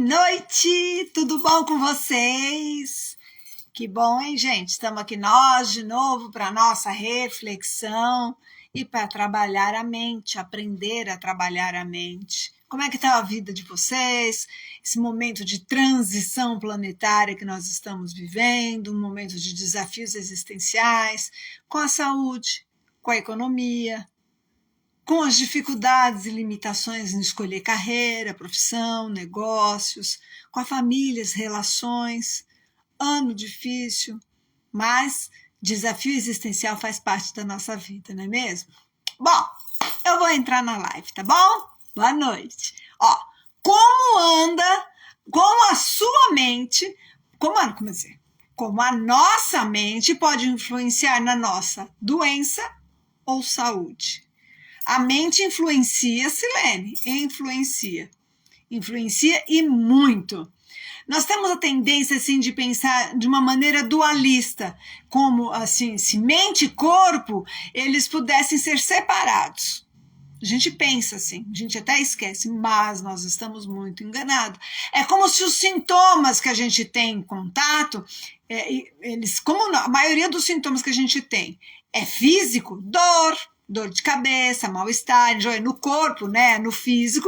noite, tudo bom com vocês? Que bom, hein, gente? Estamos aqui nós de novo para nossa reflexão e para trabalhar a mente, aprender a trabalhar a mente. Como é que está a vida de vocês? Esse momento de transição planetária que nós estamos vivendo, um momento de desafios existenciais, com a saúde, com a economia, com as dificuldades e limitações em escolher carreira, profissão, negócios, com a família, as relações, ano difícil, mas desafio existencial faz parte da nossa vida, não é mesmo? Bom, eu vou entrar na live, tá bom? Boa noite. Ó, como a sua mente, como a nossa mente pode influenciar na nossa doença ou saúde? A mente influencia, Silene, influencia e muito. Nós temos a tendência assim de pensar de uma maneira dualista, como assim, se mente e corpo, eles pudessem ser separados. A gente pensa assim, a gente até esquece, mas nós estamos muito enganados. É como se os sintomas que a gente tem em contato, como a maioria dos sintomas que a gente tem é físico, dor de cabeça, mal-estar, no corpo, né, no físico.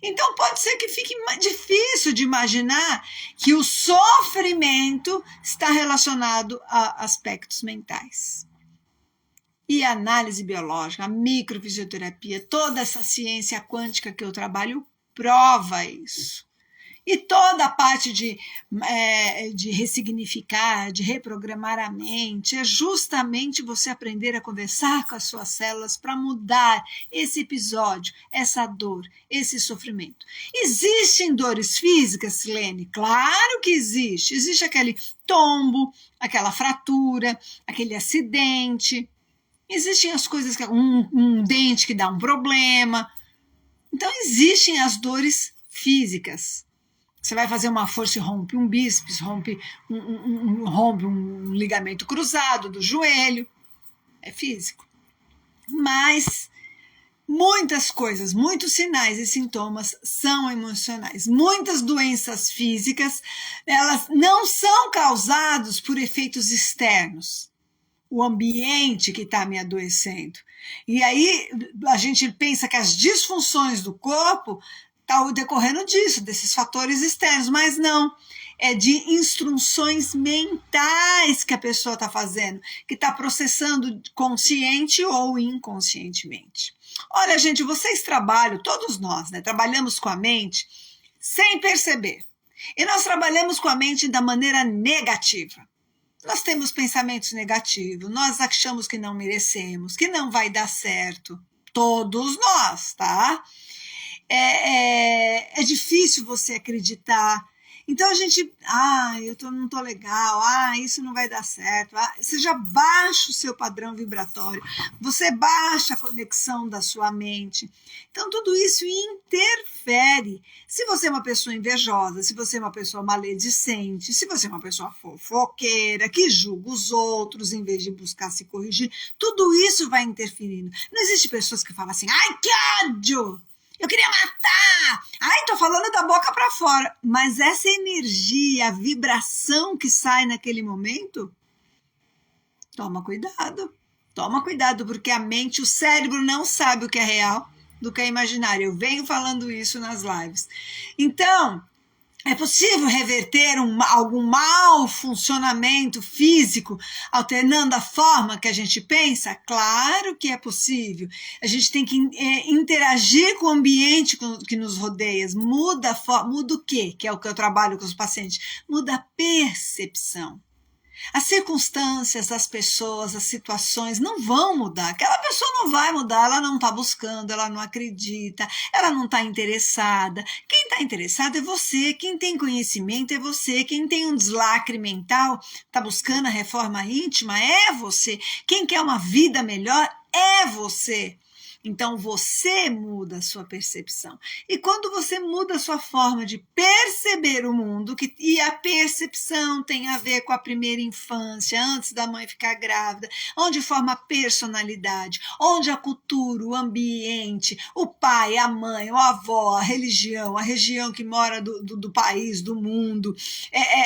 Então pode ser que fique difícil de imaginar que o sofrimento está relacionado a aspectos mentais. E a análise biológica, a microfisioterapia, toda essa ciência quântica que eu trabalho prova isso. E toda a parte de ressignificar, de reprogramar a mente, é justamente você aprender a conversar com as suas células para mudar esse episódio, essa dor, esse sofrimento. Existem dores físicas, Silene? Claro que existe. Existe aquele tombo, aquela fratura, aquele acidente. Existem as coisas, um dente que dá um problema. Então, existem as dores físicas. Você vai fazer uma força e rompe um bíceps, rompe um ligamento cruzado do joelho. É físico. Mas muitas coisas, muitos sinais e sintomas são emocionais. Muitas doenças físicas, elas não são causadas por efeitos externos. O ambiente que está me adoecendo. E aí a gente pensa que as disfunções do corpo está decorrendo disso, desses fatores externos, mas não, é de instruções mentais que a pessoa está fazendo, que está processando consciente ou inconscientemente. Olha, gente, vocês trabalham, todos nós, né, trabalhamos com a mente sem perceber. E nós trabalhamos com a mente da maneira negativa. Nós temos pensamentos negativos, nós achamos que não merecemos, que não vai dar certo. Todos nós, tá? É difícil você acreditar. Então a gente, não tô legal, isso não vai dar certo. Você já baixa o seu padrão vibratório, você baixa a conexão da sua mente. Então tudo isso interfere. Se você é uma pessoa invejosa, se você é uma pessoa maledicente, se você é uma pessoa fofoqueira, que julga os outros em vez de buscar se corrigir, tudo isso vai interferindo. Não existe pessoas que falam assim, que ódio! Eu queria matar! Tô falando da boca para fora. Mas essa energia, a vibração que sai naquele momento, toma cuidado, porque a mente, o cérebro não sabe o que é real do que é imaginário. Eu venho falando isso nas lives. Então, é possível reverter algum mau funcionamento físico, alternando a forma que a gente pensa? Claro que é possível. A gente tem que interagir com o ambiente que nos rodeia. Muda o quê? Que é o que eu trabalho com os pacientes. Muda a percepção. As circunstâncias, as pessoas, as situações não vão mudar. Aquela pessoa não vai mudar, ela não está buscando, ela não acredita, ela não está interessada. Quem está interessado é você, quem tem conhecimento é você, quem tem um deslacre mental, está buscando a reforma íntima é você, quem quer uma vida melhor é você. Então você muda a sua percepção. E quando você muda a sua forma de perceber o mundo, e a percepção tem a ver com a primeira infância, antes da mãe ficar grávida, onde forma a personalidade, onde a cultura, o ambiente, o pai, a mãe, o avó, a região que mora do país, do mundo,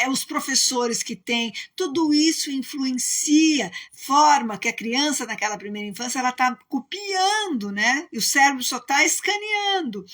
os professores que tem, tudo isso influencia, forma que a criança naquela primeira infância ela está copiando, né? E o cérebro só está escaneando.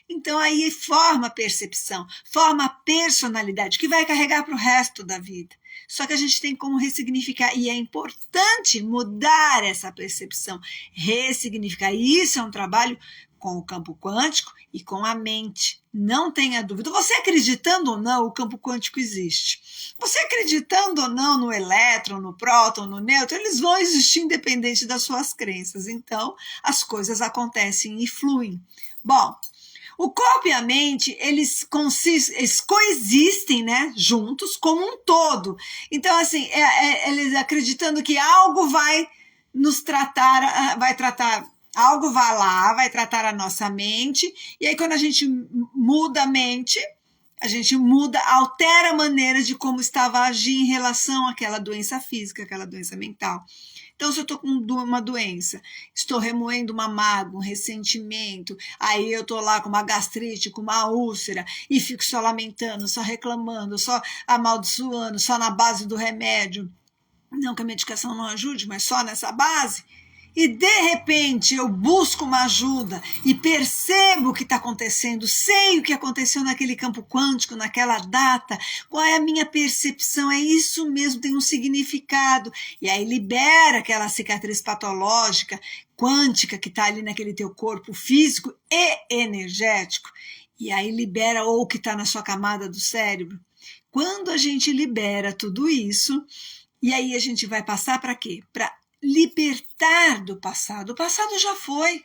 Então aí forma a percepção, forma a personalidade que vai carregar para o resto da vida. Só que a gente tem como ressignificar, e é importante mudar essa percepção, ressignificar. E isso é um trabalho com o campo quântico e com a mente. Não tenha dúvida. Você acreditando ou não, o campo quântico existe. Você acreditando ou não no elétron, no próton, no nêutron, eles vão existir independente das suas crenças. Então, as coisas acontecem e fluem. Bom, o corpo e a mente, eles coexistem, né, juntos como um todo. Então, assim, eles acreditando que algo vai nos tratar, algo vai lá, vai tratar a nossa mente, e aí quando a gente muda a mente, a gente altera a maneira de como estava a agir em relação àquela doença física, aquela doença mental. Então, se eu estou com uma doença, estou remoendo uma mágoa, um ressentimento, aí eu estou lá com uma gastrite, com uma úlcera, e fico só lamentando, só reclamando, só amaldiçoando, só na base do remédio. Não que a medicação não ajude, mas só nessa base. E de repente eu busco uma ajuda e percebo o que está acontecendo, sei o que aconteceu naquele campo quântico, naquela data, qual é a minha percepção, é isso mesmo, tem um significado. E aí libera aquela cicatriz patológica, quântica que está ali naquele teu corpo físico e energético. E aí libera ou que está na sua camada do cérebro. Quando a gente libera tudo isso, e aí a gente vai passar para quê? Para libertar do passado. O passado já foi.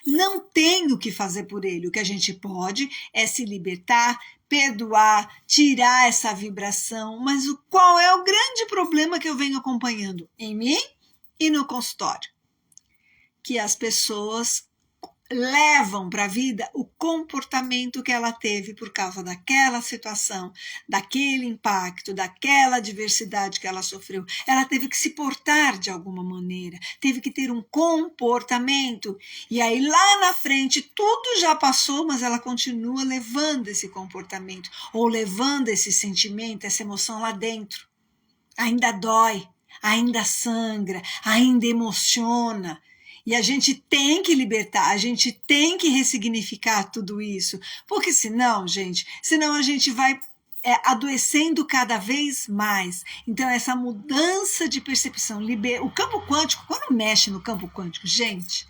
Não tem o que fazer por ele. O que a gente pode é se libertar, perdoar, tirar essa vibração. Mas qual é o grande problema que eu venho acompanhando em mim e no consultório? Que as pessoas levam para a vida o comportamento que ela teve por causa daquela situação, daquele impacto, daquela adversidade que ela sofreu. Ela teve que se portar de alguma maneira, teve que ter um comportamento. E aí lá na frente tudo já passou, mas ela continua levando esse comportamento ou levando esse sentimento, essa emoção lá dentro. Ainda dói, ainda sangra, ainda emociona. E a gente tem que libertar, a gente tem que ressignificar tudo isso, porque senão a gente vai adoecendo cada vez mais. Então, essa mudança de percepção, o campo quântico, quando mexe no campo quântico, gente,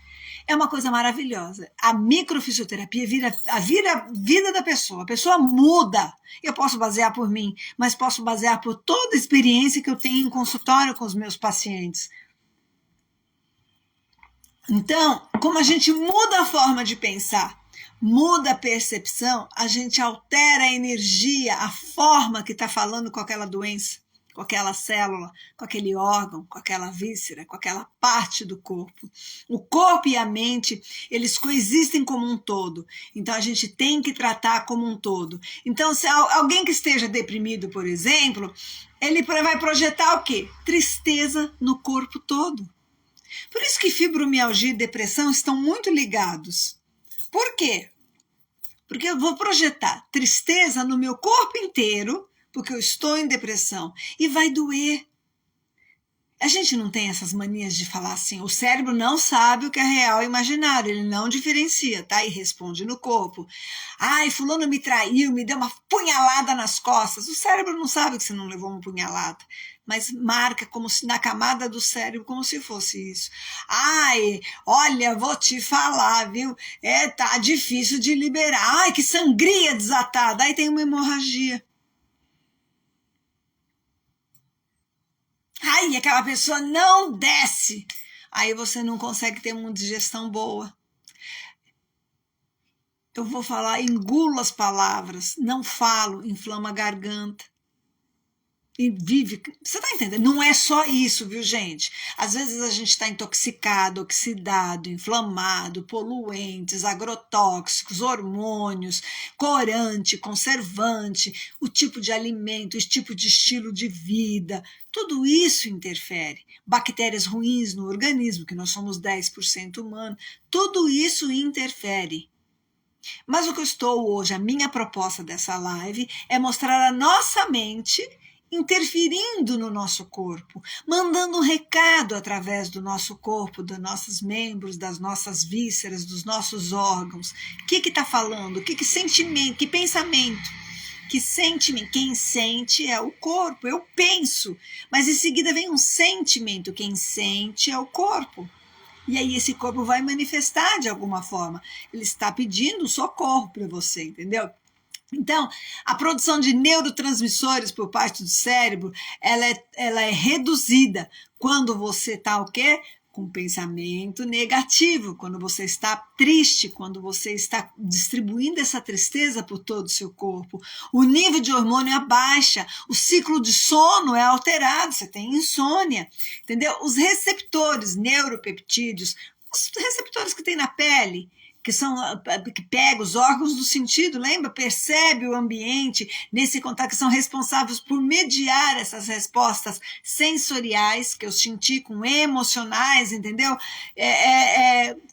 é uma coisa maravilhosa. A microfisioterapia vira a vida da pessoa. A pessoa muda. Eu posso basear por mim, mas posso basear por toda a experiência que eu tenho em consultório com os meus pacientes. Então, como a gente muda a forma de pensar, muda a percepção, a gente altera a energia, a forma que está falando com aquela doença, com aquela célula, com aquele órgão, com aquela víscera, com aquela parte do corpo. O corpo e a mente, eles coexistem como um todo. Então, a gente tem que tratar como um todo. Então, se alguém que esteja deprimido, por exemplo, ele vai projetar o quê? Tristeza no corpo todo. Por isso que fibromialgia e depressão estão muito ligados. Por quê? Porque eu vou projetar tristeza no meu corpo inteiro, porque eu estou em depressão, e vai doer. A gente não tem essas manias de falar assim, o cérebro não sabe o que é real e imaginário, ele não diferencia, tá? E responde no corpo. Ai, fulano me traiu, me deu uma punhalada nas costas. O cérebro não sabe que você não levou uma punhalada, mas marca como se na camada do cérebro, como se fosse isso. Ai, olha, vou te falar, viu? Tá difícil de liberar. Ai, que sangria desatada. Aí tem uma hemorragia. Ai, aquela pessoa não desce. Aí você não consegue ter uma digestão boa. Eu vou falar, engulo as palavras, não falo, inflama a garganta. e vive. Você está entendendo? Não é só isso, viu, gente? Às vezes a gente está intoxicado, oxidado, inflamado, poluentes, agrotóxicos, hormônios, corante, conservante, o tipo de alimento, o tipo de estilo de vida. Tudo isso interfere. Bactérias ruins no organismo, que nós somos 10% humano, tudo isso interfere. Mas o que eu estou hoje, a minha proposta dessa live é mostrar a nossa mente interferindo no nosso corpo, mandando um recado através do nosso corpo, dos nossos membros, das nossas vísceras, dos nossos órgãos. O que está falando? Que sentimento? Que pensamento? Que sentimento? Quem sente é o corpo, eu penso, mas em seguida vem um sentimento. Quem sente é o corpo. E aí esse corpo vai manifestar de alguma forma. Ele está pedindo socorro para você, entendeu? Então, a produção de neurotransmissores por parte do cérebro, ela é reduzida quando você está o quê? Com pensamento negativo, quando você está triste, quando você está distribuindo essa tristeza por todo o seu corpo. O nível de hormônio abaixa, o ciclo de sono é alterado, você tem insônia, entendeu? Os receptores neuropeptídeos, os receptores que tem na pele, que pega os órgãos do sentido, lembra? Percebe o ambiente nesse contato, que são responsáveis por mediar essas respostas sensoriais que eu senti com emocionais, entendeu?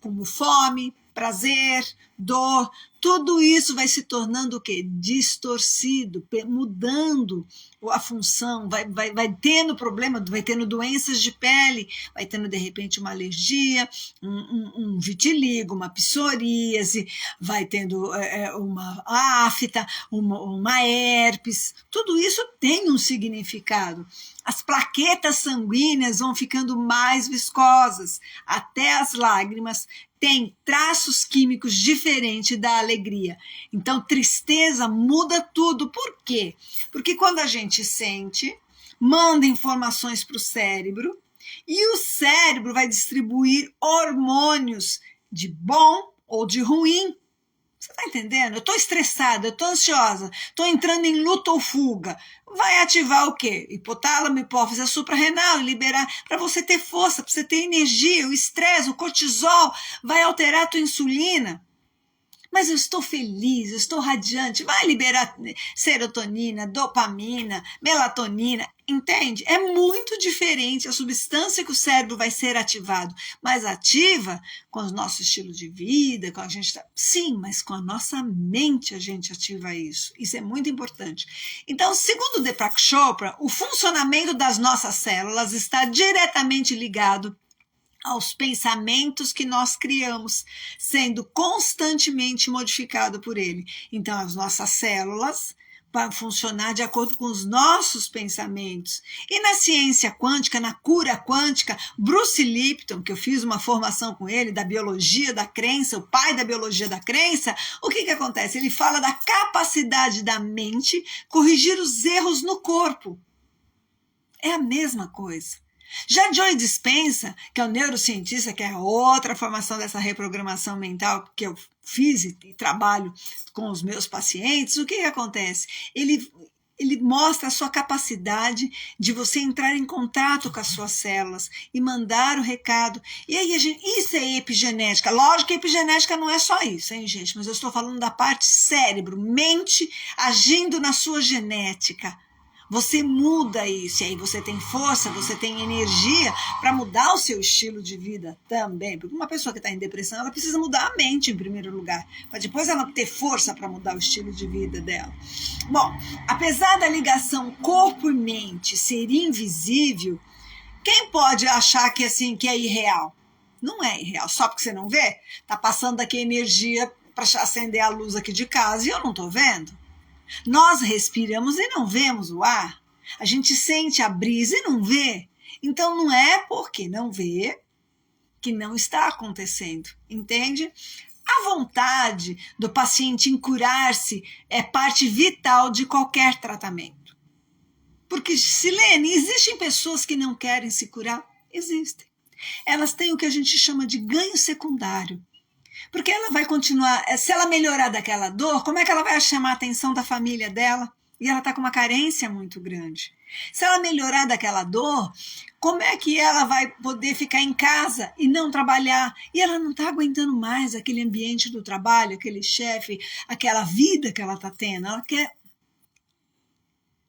Como fome, prazer, dor, tudo isso vai se tornando o quê? Distorcido, mudando a função, vai tendo problema, vai tendo doenças de pele, vai tendo de repente uma alergia, um vitiligo, uma psoríase, vai tendo uma afta, uma herpes, tudo isso tem um significado. As plaquetas sanguíneas vão ficando mais viscosas, até as lágrimas têm traços químicos diferentes da alegria. Então, tristeza muda tudo. Por quê? Porque quando a gente sente, manda informações para o cérebro e o cérebro vai distribuir hormônios de bom ou de ruim. Você está entendendo? Eu estou estressada, eu estou ansiosa, estou entrando em luta ou fuga. Vai ativar o quê? Hipotálamo, hipófise suprarrenal, liberar para você ter força, para você ter energia. O estresse, o cortisol vai alterar a tua insulina. Mas eu estou feliz, eu estou radiante, vai liberar serotonina, dopamina, melatonina, entende? É muito diferente a substância que o cérebro vai ser ativado, mas ativa com o nosso estilo de vida, com a gente sim, mas com a nossa mente a gente ativa isso. Isso é muito importante. Então, segundo Deepak Chopra, o funcionamento das nossas células está diretamente ligado aos pensamentos que nós criamos, sendo constantemente modificado por ele. Então, as nossas células vão funcionar de acordo com os nossos pensamentos. E na ciência quântica, na cura quântica, Bruce Lipton, que eu fiz uma formação com ele, da biologia da crença, o pai da biologia da crença, o que acontece? Ele fala da capacidade da mente corrigir os erros no corpo. É a mesma coisa. Já Joe Dispenza, que é o neurocientista, que é outra formação dessa reprogramação mental que eu fiz e trabalho com os meus pacientes, o que acontece? Ele mostra a sua capacidade de você entrar em contato com as suas células e mandar o recado. E aí, isso é epigenética. Lógico que a epigenética não é só isso, hein, gente? Mas eu estou falando da parte cérebro, mente agindo na sua genética. Você muda isso, e aí você tem força, você tem energia para mudar o seu estilo de vida também. Porque uma pessoa que está em depressão, ela precisa mudar a mente em primeiro lugar, para depois ela ter força para mudar o estilo de vida dela. Bom, apesar da ligação corpo e mente ser invisível, quem pode achar que, assim, que é irreal? Não é irreal, só porque você não vê? Está passando aqui energia para acender a luz aqui de casa e eu não estou vendo. Nós respiramos e não vemos o ar. A gente sente a brisa e não vê. Então não é porque não vê que não está acontecendo, entende? A vontade do paciente em curar-se é parte vital de qualquer tratamento. Porque, Silene, existem pessoas que não querem se curar? Existem. Elas têm o que a gente chama de ganho secundário. Porque ela vai continuar, se ela melhorar daquela dor, como é que ela vai chamar a atenção da família dela? e ela está com uma carência muito grande. Se ela melhorar daquela dor, como é que ela vai poder ficar em casa e não trabalhar? E ela não está aguentando mais aquele ambiente do trabalho, aquele chefe, aquela vida que ela está tendo. Ela quer.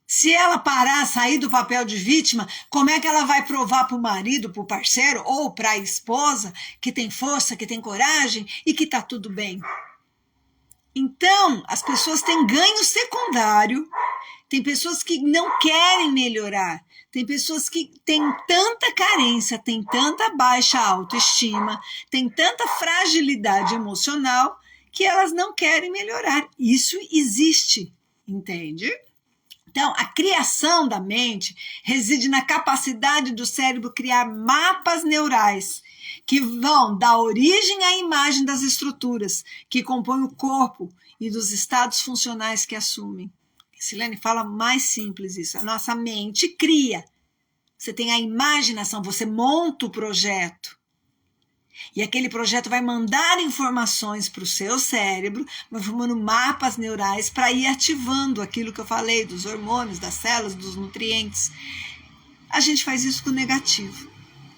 Se ela parar, sair do papel de vítima, como é que ela vai provar para o marido, para o parceiro ou para a esposa que tem força, que tem coragem e que está tudo bem? Então, as pessoas têm ganho secundário, tem pessoas que não querem melhorar, tem pessoas que têm tanta carência, têm tanta baixa autoestima, têm tanta fragilidade emocional que elas não querem melhorar. Isso existe, entende? Então, a criação da mente reside na capacidade do cérebro criar mapas neurais que vão dar origem à imagem das estruturas que compõem o corpo e dos estados funcionais que assumem. Silene fala mais simples isso. A nossa mente cria. Você tem a imaginação, você monta o projeto. E aquele projeto vai mandar informações para o seu cérebro, vai formando mapas neurais para ir ativando aquilo que eu falei, dos hormônios, das células, dos nutrientes. A gente faz isso com o negativo.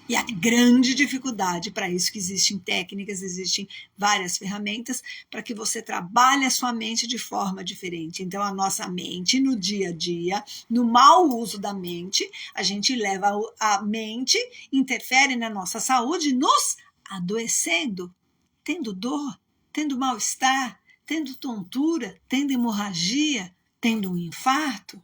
E a grande dificuldade, para isso que existem técnicas, existem várias ferramentas, para que você trabalhe a sua mente de forma diferente. Então, a nossa mente, no dia a dia, no mau uso da mente, a gente leva a mente, interfere na nossa saúde, nos adoecendo, tendo dor, tendo mal-estar, tendo tontura, tendo hemorragia, tendo um infarto.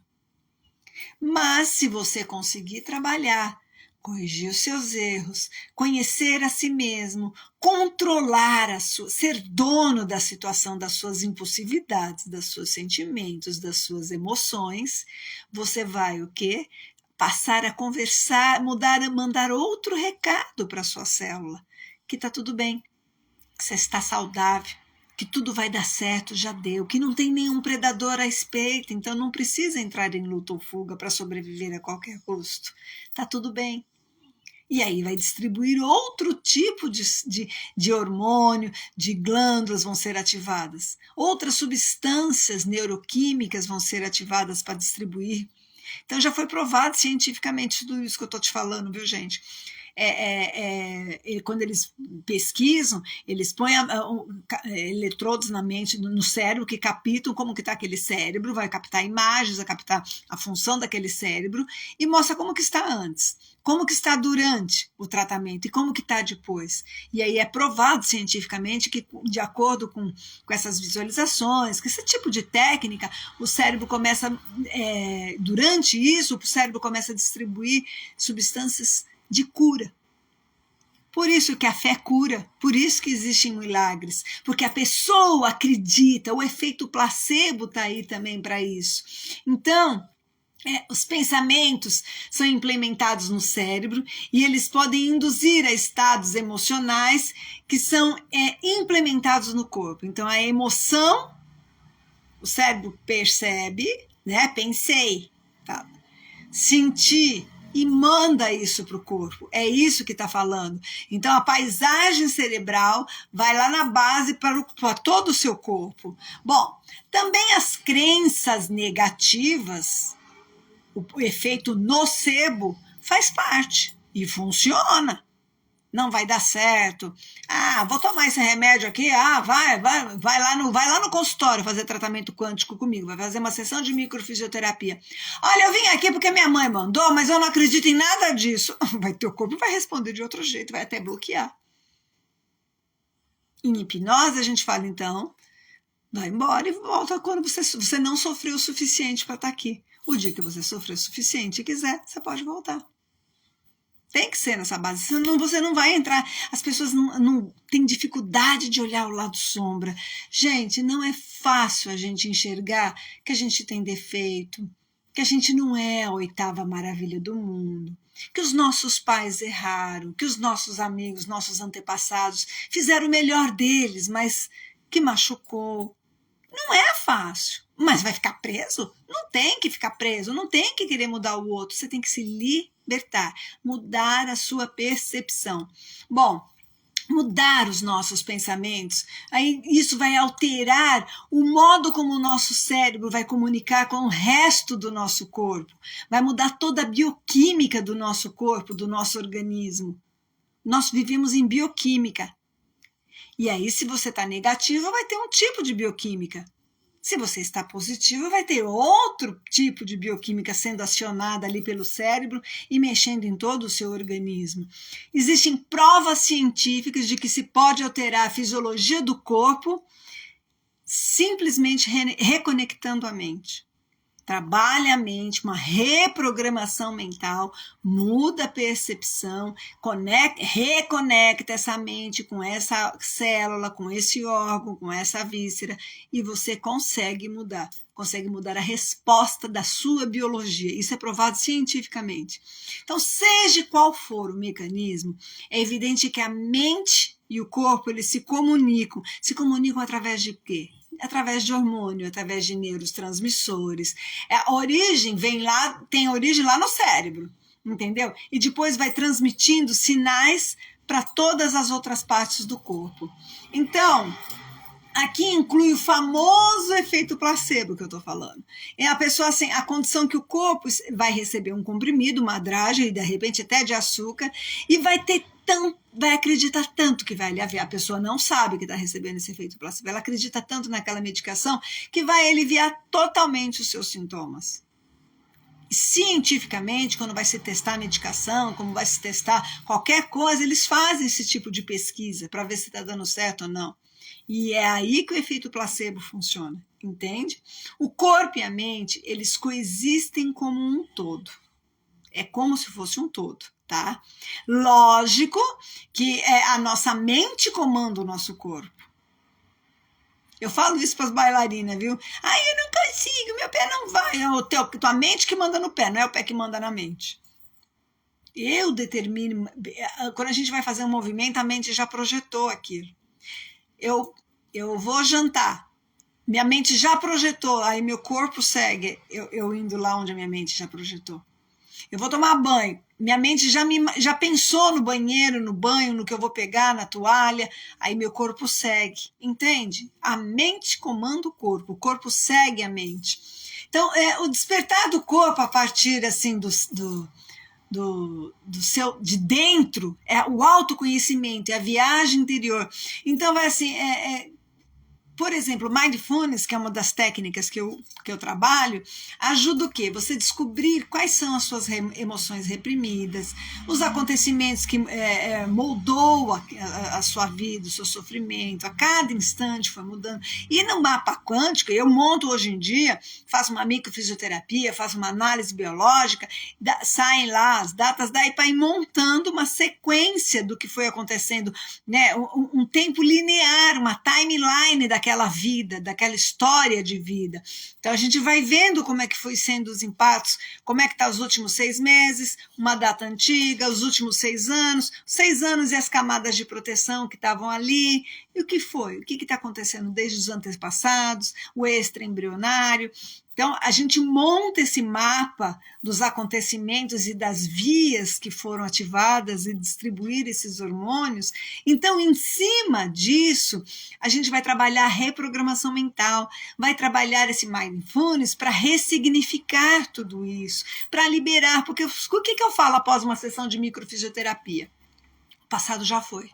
Mas se você conseguir trabalhar, corrigir os seus erros, conhecer a si mesmo, controlar ser dono da situação, das suas impulsividades, dos seus sentimentos, das suas emoções, você vai o quê? Passar a conversar, mandar outro recado para a sua célula, que está tudo bem, que você está saudável, que tudo vai dar certo, já deu, que não tem nenhum predador a respeito, então não precisa entrar em luta ou fuga para sobreviver a qualquer custo. Está tudo bem. E aí vai distribuir outro tipo de hormônio, de glândulas vão ser ativadas. Outras substâncias neuroquímicas vão ser ativadas para distribuir. Então já foi provado cientificamente tudo isso que eu estou te falando, viu, gente? Quando eles pesquisam, eles põem eletrodos na mente, no cérebro, que captam como que está aquele cérebro, vai captar imagens, vai captar a função daquele cérebro e mostra como que está antes, como que está durante o tratamento e como que está depois. E aí é provado cientificamente que, de acordo com essas visualizações, com esse tipo de técnica, o cérebro começa, durante isso, o cérebro começa a distribuir substâncias de cura. Por isso que a fé cura, por isso que existem milagres, porque a pessoa acredita, o efeito placebo está aí também para isso. Então, os pensamentos são implementados no cérebro e eles podem induzir a estados emocionais que são implementados no corpo. Então, a emoção, o cérebro percebe, né? Pensei, tá? Senti, e manda isso para o corpo. É isso que está falando. Então, a paisagem cerebral vai lá na base para todo o seu corpo. Bom, também as crenças negativas, o efeito nocebo, faz parte e funciona. Não vai dar certo. Vou tomar esse remédio aqui. Vai lá no consultório fazer tratamento quântico comigo. Vai fazer uma sessão de microfisioterapia. Olha, eu vim aqui porque minha mãe mandou, mas eu não acredito em nada disso. Teu corpo vai responder de outro jeito, vai até bloquear. Em hipnose, a gente fala, então, vai embora e volta quando você não sofreu o suficiente para estar aqui. O dia que você sofreu o suficiente e quiser, você pode voltar. Tem que ser nessa base, senão você não vai entrar. As pessoas não têm dificuldade de olhar o lado sombra. Gente, não é fácil a gente enxergar que a gente tem defeito, que a gente não é a 8ª maravilha do mundo, que os nossos pais erraram, que os nossos amigos, nossos antepassados fizeram o melhor deles, mas que machucou. Não é fácil, mas vai ficar preso? Não tem que ficar preso, não tem que querer mudar o outro, você tem que se libertar, mudar a sua percepção. Bom, mudar os nossos pensamentos, aí isso vai alterar o modo como o nosso cérebro vai comunicar com o resto do nosso corpo, vai mudar toda a bioquímica do nosso corpo, do nosso organismo. Nós vivemos em bioquímica. E aí, se você está negativo, vai ter um tipo de bioquímica. Se você está positivo, vai ter outro tipo de bioquímica sendo acionada ali pelo cérebro e mexendo em todo o seu organismo. Existem provas científicas de que se pode alterar a fisiologia do corpo simplesmente reconectando a mente. Trabalha a mente, uma reprogramação mental, muda a percepção, reconecta essa mente com essa célula, com esse órgão, com essa víscera, e você consegue mudar a resposta da sua biologia. Isso é provado cientificamente. Então, seja qual for o mecanismo, é evidente que a mente e o corpo, eles se comunicam através de quê? Através de hormônio, através de neurotransmissores. A origem tem origem lá no cérebro, entendeu? E depois vai transmitindo sinais para todas as outras partes do corpo. Então, aqui inclui o famoso efeito placebo que eu estou falando. É a pessoa assim, a condição que o corpo vai receber um comprimido, uma dragem, e de repente até de açúcar, e vai acreditar tanto que vai aliviar. A pessoa não sabe que está recebendo esse efeito placebo. Ela acredita tanto naquela medicação que vai aliviar totalmente os seus sintomas. Cientificamente, quando vai se testar a medicação, como vai se testar qualquer coisa, eles fazem esse tipo de pesquisa para ver se está dando certo ou não. E é aí que o efeito placebo funciona, entende? O corpo e a mente, eles coexistem como um todo. É como se fosse um todo, tá? Lógico que a nossa mente comanda o nosso corpo. Eu falo isso para as bailarinas, viu? Ai, eu não consigo, meu pé não vai. É tua mente que manda no pé, não é o pé que manda na mente. Eu determino, quando a gente vai fazer um movimento, a mente já projetou aquilo. Eu vou jantar, minha mente já projetou, aí meu corpo segue, eu indo lá onde a minha mente já projetou. Eu vou tomar banho, minha mente já pensou no banheiro, no banho, no que eu vou pegar, na toalha, aí meu corpo segue, entende? A mente comanda o corpo segue a mente. Então, o despertar do corpo a partir assim do seu, de dentro, é o autoconhecimento, é a viagem interior. Então, vai assim, por exemplo, Mindfulness, que é uma das técnicas que eu trabalho, ajuda o quê? Você descobrir quais são as suas emoções reprimidas, os acontecimentos que moldou a sua vida, o seu sofrimento, a cada instante foi mudando. E no mapa quântico, eu monto hoje em dia, faço uma microfisioterapia, faço uma análise biológica, saem lá as datas, daí para ir montando uma sequência do que foi acontecendo, né? Um tempo linear, uma timeline daquela vida, daquela história de vida. Então a gente vai vendo como é que foi sendo os impactos, como é que está os últimos 6 meses, uma data antiga, os últimos 6 anos e as camadas de proteção que estavam ali, e o que foi? O que está acontecendo desde os antepassados, o extraembrionário. Então, a gente monta esse mapa dos acontecimentos e das vias que foram ativadas e distribuir esses hormônios. Então, em cima disso, a gente vai trabalhar a reprogramação mental, vai trabalhar esse mindfulness para ressignificar tudo isso, para liberar. Porque o que eu falo após uma sessão de microfisioterapia? O passado já foi.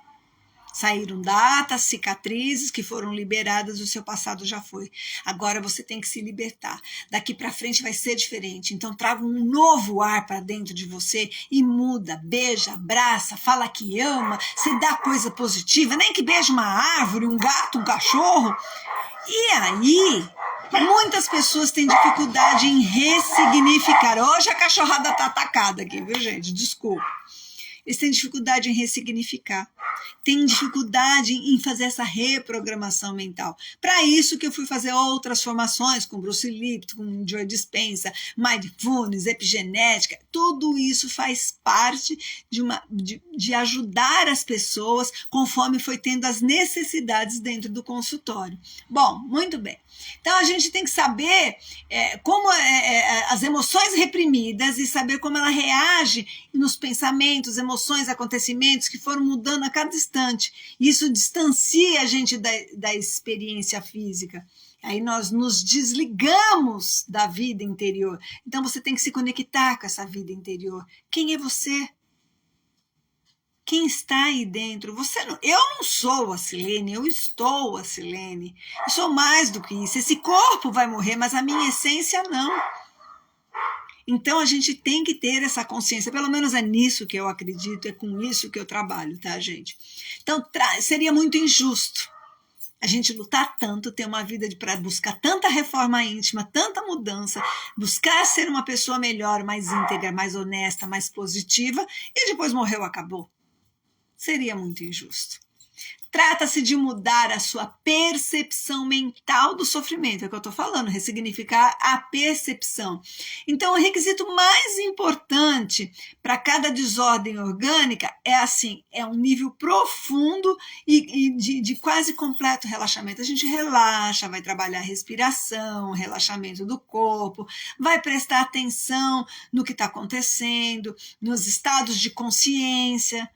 Saíram datas, cicatrizes que foram liberadas, o seu passado já foi. Agora você tem que se libertar. Daqui para frente vai ser diferente. Então traga um novo ar para dentro de você e muda, beija, abraça, fala que ama, se dá coisa positiva, nem que beije uma árvore, um gato, um cachorro. E aí, muitas pessoas têm dificuldade em ressignificar. Hoje a cachorrada tá atacada aqui, viu, gente? Desculpa. Eles têm dificuldade em ressignificar, têm dificuldade em fazer essa reprogramação mental. Para isso que eu fui fazer outras formações com Bruce Lipton, com Joe Dispenza, Mindfulness, epigenética, tudo isso faz parte de ajudar as pessoas conforme foi tendo as necessidades dentro do consultório. Bom, muito bem. Então a gente tem que saber como as emoções reprimidas e saber como ela reage nos pensamentos, emoções, emoções, acontecimentos que foram mudando a cada instante. Isso distancia a gente da experiência física. Aí nós nos desligamos da vida interior. Então você tem que se conectar com essa vida interior. Quem é você? Quem está aí dentro? Eu não sou a Silene, eu estou a Silene. Eu sou mais do que isso. Esse corpo vai morrer, mas a minha essência não. Então a gente tem que ter essa consciência, pelo menos é nisso que eu acredito, é com isso que eu trabalho, tá, gente? Então seria muito injusto a gente lutar tanto, ter uma vida para buscar tanta reforma íntima, tanta mudança, buscar ser uma pessoa melhor, mais íntegra, mais honesta, mais positiva, e depois morreu, acabou. Seria muito injusto. Trata-se de mudar a sua percepção mental do sofrimento, é o que eu estou falando, ressignificar a percepção. Então, o requisito mais importante para cada desordem orgânica é um nível profundo e de quase completo relaxamento. A gente relaxa, vai trabalhar a respiração, relaxamento do corpo, vai prestar atenção no que está acontecendo, nos estados de consciência.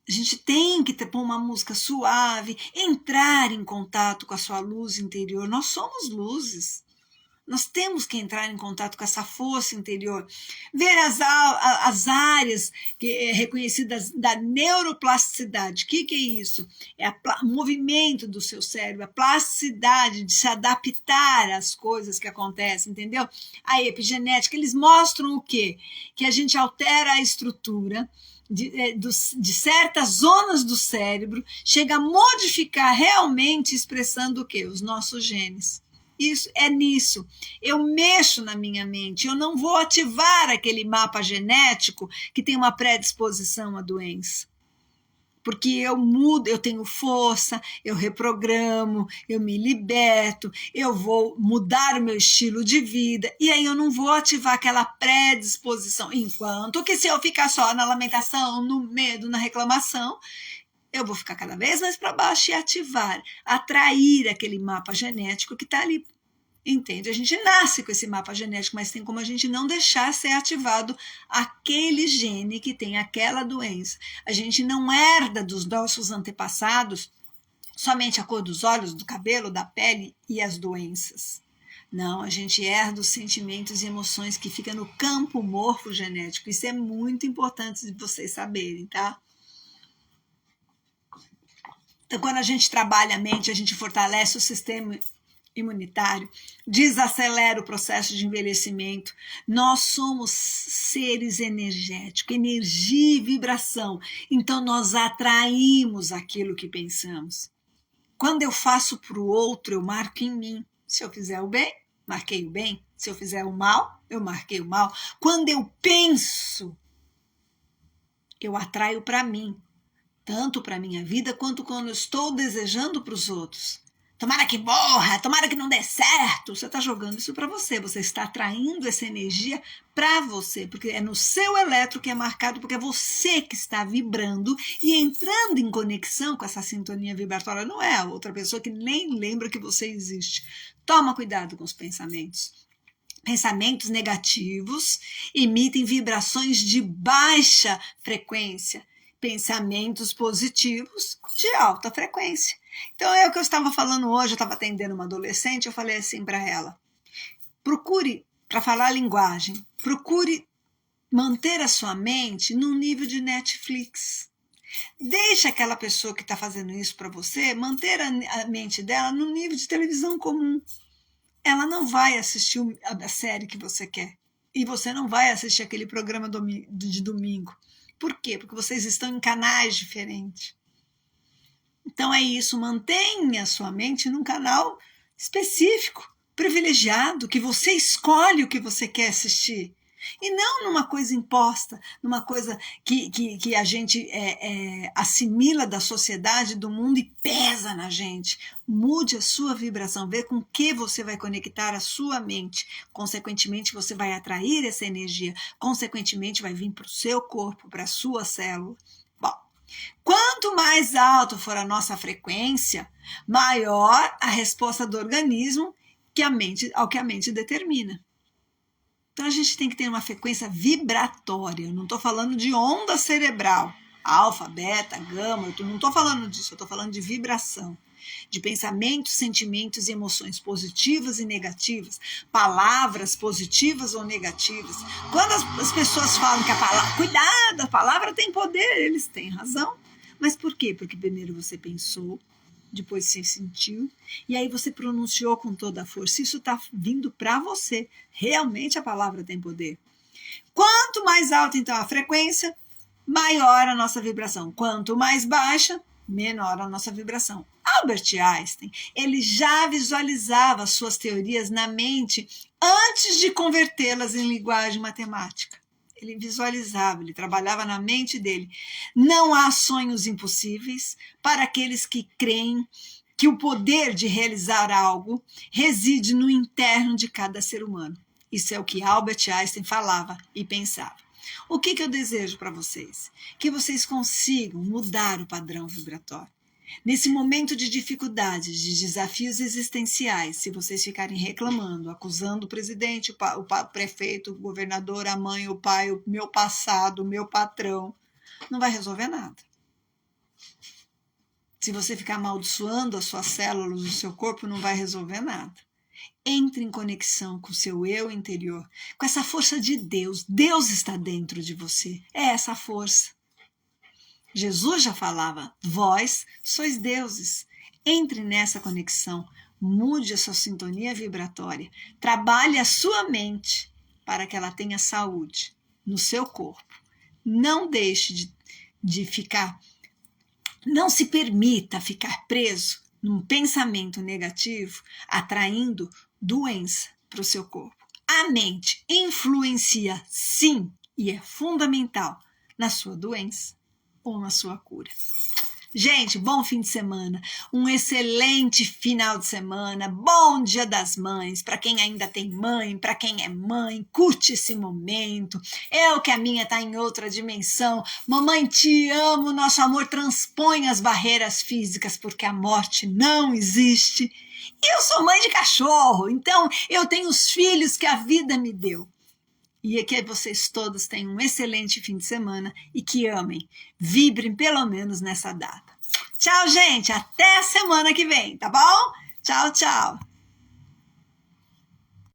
A gente tem que pôr uma música suave, entrar em contato com a sua luz interior. Nós somos luzes. Nós temos que entrar em contato com essa força interior. Ver as áreas reconhecidas da neuroplasticidade. O que é isso? É o movimento do seu cérebro, a plasticidade de se adaptar às coisas que acontecem, entendeu? A epigenética, eles mostram o quê? Que a gente altera a estrutura de certas zonas do cérebro, chega a modificar realmente expressando o quê? Os nossos genes. Isso é nisso. Eu mexo na minha mente, eu não vou ativar aquele mapa genético que tem uma predisposição à doença. Porque eu mudo, eu tenho força, eu reprogramo, eu me liberto, eu vou mudar o meu estilo de vida, e aí eu não vou ativar aquela predisposição. Enquanto que se eu ficar só na lamentação, no medo, na reclamação, eu vou ficar cada vez mais para baixo e atrair aquele mapa genético que está ali. Entende? A gente nasce com esse mapa genético, mas tem como a gente não deixar ser ativado aquele gene que tem aquela doença. A gente não herda dos nossos antepassados somente a cor dos olhos, do cabelo, da pele e as doenças. Não, a gente herda os sentimentos e emoções que ficam no campo morfogenético. Isso é muito importante de vocês saberem, tá? Então, quando a gente trabalha a mente, a gente fortalece o sistema imunitário, desacelera o processo de envelhecimento. Nós somos seres energéticos, energia e vibração. Então, nós atraímos aquilo que pensamos. Quando eu faço para o outro, eu marco em mim. Se eu fizer o bem, marquei o bem. Se eu fizer o mal, eu marquei o mal. Quando eu penso, eu atraio para mim. Tanto para a minha vida, quanto quando eu estou desejando para os outros. Tomara que morra, tomara que não dê certo. Você está jogando isso para você, você está atraindo essa energia para você, porque é no seu eletro que é marcado, porque é você que está vibrando e entrando em conexão com essa sintonia vibratória, não é a outra pessoa que nem lembra que você existe. Toma cuidado com os pensamentos. Pensamentos negativos emitem vibrações de baixa frequência. Pensamentos positivos de alta frequência. Então, é o que eu estava falando hoje, eu estava atendendo uma adolescente, eu falei assim para ela, procure, para falar a linguagem, procure manter a sua mente num nível de Netflix. Deixa aquela pessoa que está fazendo isso para você, manter a mente dela num nível de televisão comum. Ela não vai assistir a série que você quer. E você não vai assistir aquele programa de domingo. Por quê? Porque vocês estão em canais diferentes. Então é isso, mantenha sua mente num canal específico, privilegiado, que você escolhe o que você quer assistir. E não numa coisa imposta, numa coisa que a gente assimila da sociedade, do mundo e pesa na gente. Mude a sua vibração, vê com que você vai conectar a sua mente. Consequentemente, você vai atrair essa energia. Consequentemente, vai vir para o seu corpo, para a sua célula. Bom, quanto mais alto for a nossa frequência, maior a resposta do organismo ao que a mente determina. Então a gente tem que ter uma frequência vibratória. Eu não estou falando de onda cerebral, alfa, beta, gama, eu não estou falando disso, eu estou falando de vibração. De pensamentos, sentimentos e emoções positivas e negativas, palavras positivas ou negativas. Quando as pessoas falam que a palavra, cuidado, a palavra tem poder, eles têm razão. Mas por quê? Porque primeiro você pensou, depois você sentiu, e aí você pronunciou com toda a força. Isso está vindo para você. Realmente a palavra tem poder. Quanto mais alta, então, a frequência, maior a nossa vibração. Quanto mais baixa, menor a nossa vibração. Albert Einstein, ele já visualizava suas teorias na mente antes de convertê-las em linguagem matemática. Ele visualizava, ele trabalhava na mente dele. Não há sonhos impossíveis para aqueles que creem que o poder de realizar algo reside no interno de cada ser humano. Isso é o que Albert Einstein falava e pensava. O que eu desejo para vocês? Que vocês consigam mudar o padrão vibratório. Nesse momento de dificuldades, de desafios existenciais, se vocês ficarem reclamando, acusando o presidente, o prefeito, o governador, a mãe, o pai, o meu passado, o meu patrão, não vai resolver nada. Se você ficar amaldiçoando as suas células, o seu corpo, não vai resolver nada. Entre em conexão com o seu eu interior, com essa força de Deus. Deus está dentro de você. É essa força. Jesus já falava, vós sois deuses. Entre nessa conexão, mude a sua sintonia vibratória, trabalhe a sua mente para que ela tenha saúde no seu corpo. Não deixe de ficar, não se permita ficar preso num pensamento negativo, atraindo doença para o seu corpo. A mente influencia, sim, e é fundamental na sua doença ou na sua cura. Gente, bom fim de semana, um excelente final de semana, bom Dia das Mães, para quem ainda tem mãe, para quem é mãe, curte esse momento. Eu que a minha está em outra dimensão. Mamãe, te amo, nosso amor transpõe as barreiras físicas, porque a morte não existe. Eu sou mãe de cachorro, então eu tenho os filhos que a vida me deu. E que vocês todos tenham um excelente fim de semana e que amem, vibrem pelo menos nessa data. Tchau, gente, até a semana que vem, tá bom? Tchau, tchau.